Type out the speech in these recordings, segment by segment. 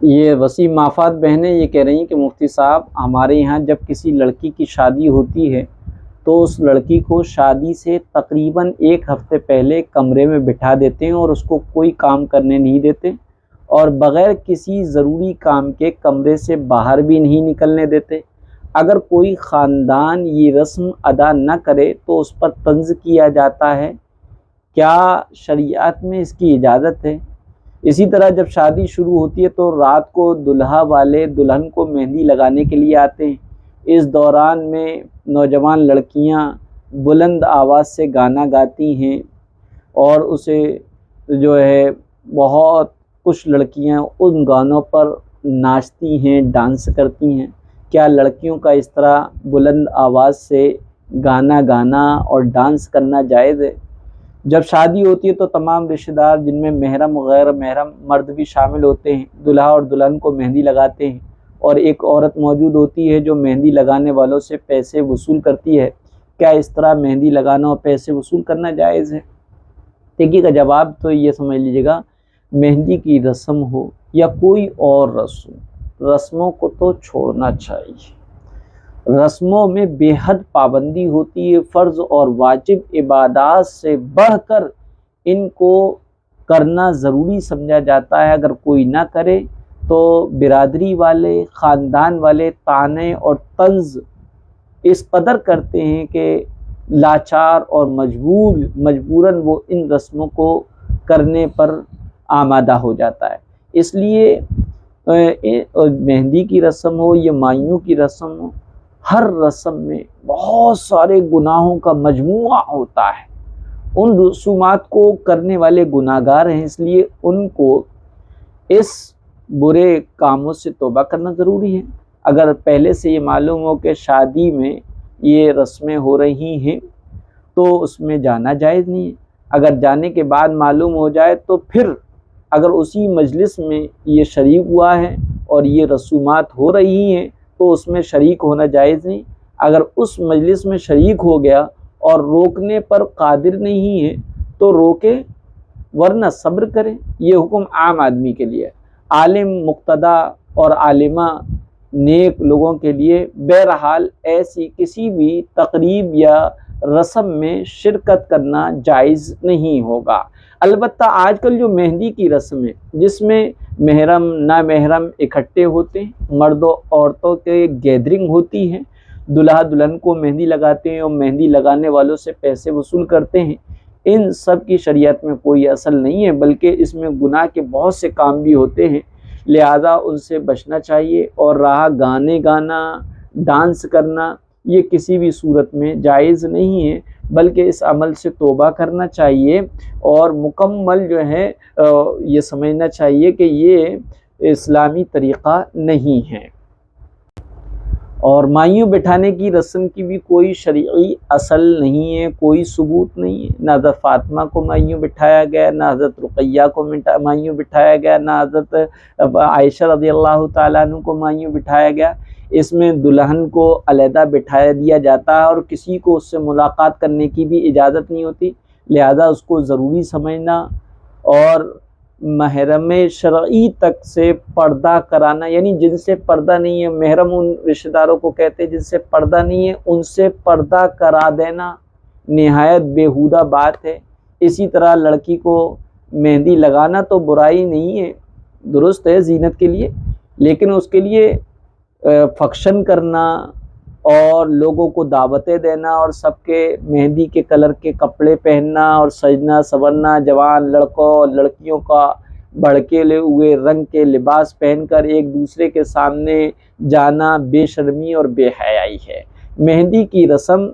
یہ وسیم آفات بہنیں یہ کہہ رہی ہیں کہ مفتی صاحب ہمارے یہاں جب کسی لڑکی کی شادی ہوتی ہے تو اس لڑکی کو شادی سے تقریباً 1 ہفتے پہلے کمرے میں بٹھا دیتے ہیں اور اس کو کوئی کام کرنے نہیں دیتے اور بغیر کسی ضروری کام کے کمرے سے باہر بھی نہیں نکلنے دیتے۔ اگر کوئی خاندان یہ رسم ادا نہ کرے تو اس پر طنز کیا جاتا ہے، کیا شریعت میں اس کی اجازت ہے؟ اسی طرح جب شادی شروع ہوتی ہے تو رات کو دلہا والے دلہن کو مہندی لگانے کے لیے آتے ہیں۔ اس دوران میں نوجوان لڑکیاں بلند آواز سے گانا گاتی ہیں اور اسے جو ہے بہت کچھ لڑکیاں ان گانوں پر ناچتی ہیں، ڈانس کرتی ہیں۔ کیا لڑکیوں کا اس طرح بلند آواز سے گانا گانا اور ڈانس کرنا جائز ہے؟ جب شادی ہوتی ہے تو تمام رشتہ دار جن میں محرم و غیر محرم مرد بھی شامل ہوتے ہیں دلہا اور دلہن کو مہندی لگاتے ہیں، اور ایک عورت موجود ہوتی ہے جو مہندی لگانے والوں سے پیسے وصول کرتی ہے۔ کیا اس طرح مہندی لگانا اور پیسے وصول کرنا جائز ہے؟ دیکھیے کا جواب تو یہ سمجھ لیجیے گا، مہندی کی رسم ہو یا کوئی اور رسموں کو تو چھوڑنا چاہیے۔ رسموں میں بے حد پابندی ہوتی ہے، فرض اور واجب عبادات سے بڑھ کر ان کو کرنا ضروری سمجھا جاتا ہے۔ اگر کوئی نہ کرے تو برادری والے، خاندان والے طعنے اور طنز اس قدر کرتے ہیں کہ لاچار اور مجبوراً وہ ان رسموں کو کرنے پر آمادہ ہو جاتا ہے۔ اس لیے مہندی کی رسم ہو یا مائیوں کی رسم ہو، ہر رسم میں بہت سارے گناہوں کا مجموعہ ہوتا ہے۔ ان رسومات کو کرنے والے گناہ گار ہیں، اس لیے ان کو اس برے کاموں سے توبہ کرنا ضروری ہے۔ اگر پہلے سے یہ معلوم ہو کہ شادی میں یہ رسمیں ہو رہی ہیں تو اس میں جانا جائز نہیں ہے۔ اگر جانے کے بعد معلوم ہو جائے تو پھر اگر اسی مجلس میں یہ شریک ہوا ہے اور یہ رسومات ہو رہی ہیں تو اس میں شریک ہونا جائز نہیں۔ اگر اس مجلس میں شریک ہو گیا اور روکنے پر قادر نہیں ہے تو روکے، ورنہ صبر کرے۔ یہ حکم عام آدمی کے لیے، عالم مقتدی اور عالمہ نیک لوگوں کے لیے بہرحال ایسی کسی بھی تقریب یا رسم میں شرکت کرنا جائز نہیں ہوگا۔ البتہ آج کل جو مہندی کی رسم ہے جس میں محرم نامحرم اکٹھے ہوتے ہیں، مرد و عورتوں کے گیدرنگ ہوتی ہے، دلہا دلہن کو مہندی لگاتے ہیں اور مہندی لگانے والوں سے پیسے وصول کرتے ہیں، ان سب کی شریعت میں کوئی اصل نہیں ہے، بلکہ اس میں گناہ کے بہت سے کام بھی ہوتے ہیں، لہذا ان سے بچنا چاہیے۔ اور رہا گانے گانا، ڈانس کرنا، یہ کسی بھی صورت میں جائز نہیں ہے، بلکہ اس عمل سے توبہ کرنا چاہیے اور مکمل جو ہے یہ سمجھنا چاہیے کہ یہ اسلامی طریقہ نہیں ہے۔ اور مائیوں بٹھانے کی رسم کی بھی کوئی شرعی اصل نہیں ہے، کوئی ثبوت نہیں ہے۔ نہ حضرت فاطمہ کو مائیوں بٹھایا گیا، نہ حضرت رقیہ کو مائیوں بٹھایا گیا، نہ حضرت عائشہ رضی اللہ تعالیٰ عنہ کو مائیوں بٹھایا گیا۔ اس میں دلہن کو علیحدہ بٹھایا دیا جاتا ہے اور کسی کو اس سے ملاقات کرنے کی بھی اجازت نہیں ہوتی، لہذا اس کو ضروری سمجھنا اور محرم شرعی تک سے پردہ کرانا، یعنی جن سے پردہ نہیں ہے، محرم ان رشتہ داروں کو کہتے ہیں جن سے پردہ نہیں ہے، ان سے پردہ کرا دینا نہایت بیہودہ بات ہے۔ اسی طرح لڑکی کو مہندی لگانا تو برائی نہیں ہے، درست ہے زینت کے لیے، لیکن اس کے لیے فنکشن کرنا اور لوگوں کو دعوتیں دینا اور سب کے مہندی کے کلر کے کپڑے پہننا اور سجنا سورنا، جوان لڑکوں اور لڑکیوں کا بھڑکیلے ہوئے رنگ کے لباس پہن کر ایک دوسرے کے سامنے جانا بے شرمی اور بے حیائی ہے۔ مہندی کی رسم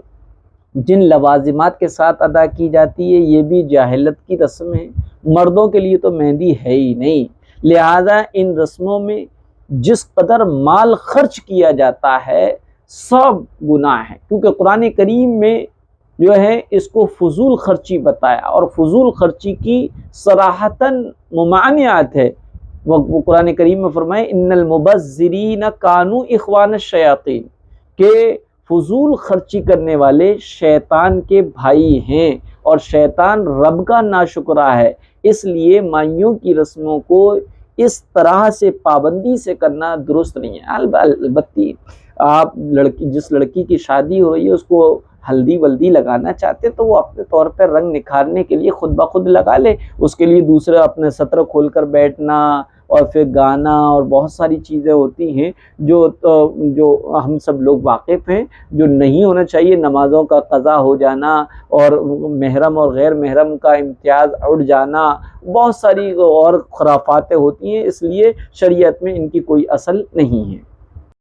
جن لوازمات کے ساتھ ادا کی جاتی ہے یہ بھی جاہلت کی رسم ہے، مردوں کے لیے تو مہندی ہے ہی نہیں، لہذا ان رسموں میں جس قدر مال خرچ کیا جاتا ہے سب گناہ ہے، کیونکہ قرآن کریم میں جو ہے اس کو فضول خرچی بتایا اور فضول خرچی کی صراحتاً ممانعت ہے۔ وہ قرآن کریم میں فرمائے ان المبذرین کانوا اخوان الشیاطین، کہ فضول خرچی کرنے والے شیطان کے بھائی ہیں اور شیطان رب کا ناشکرا ہے، اس لیے مائیوں کی رسموں کو اس طرح سے پابندی سے کرنا درست نہیں ہے۔ البتہ آپ جس لڑکی کی شادی ہو رہی ہے اس کو ہلدی ولدی لگانا چاہتے تو وہ اپنے طور پر رنگ نکھارنے کے لیے خود بخود لگا لے، اس کے لیے دوسرا اپنے سطر کھول کر بیٹھنا اور پھر گانا اور بہت ساری چیزیں ہوتی ہیں جو ہم سب لوگ واقف ہیں، جو نہیں ہونا چاہیے، نمازوں کا قضا ہو جانا اور محرم اور غیر محرم کا امتیاز اڑ جانا، بہت ساری اور خرافاتیں ہوتی ہیں، اس لیے شریعت میں ان کی کوئی اصل نہیں ہے۔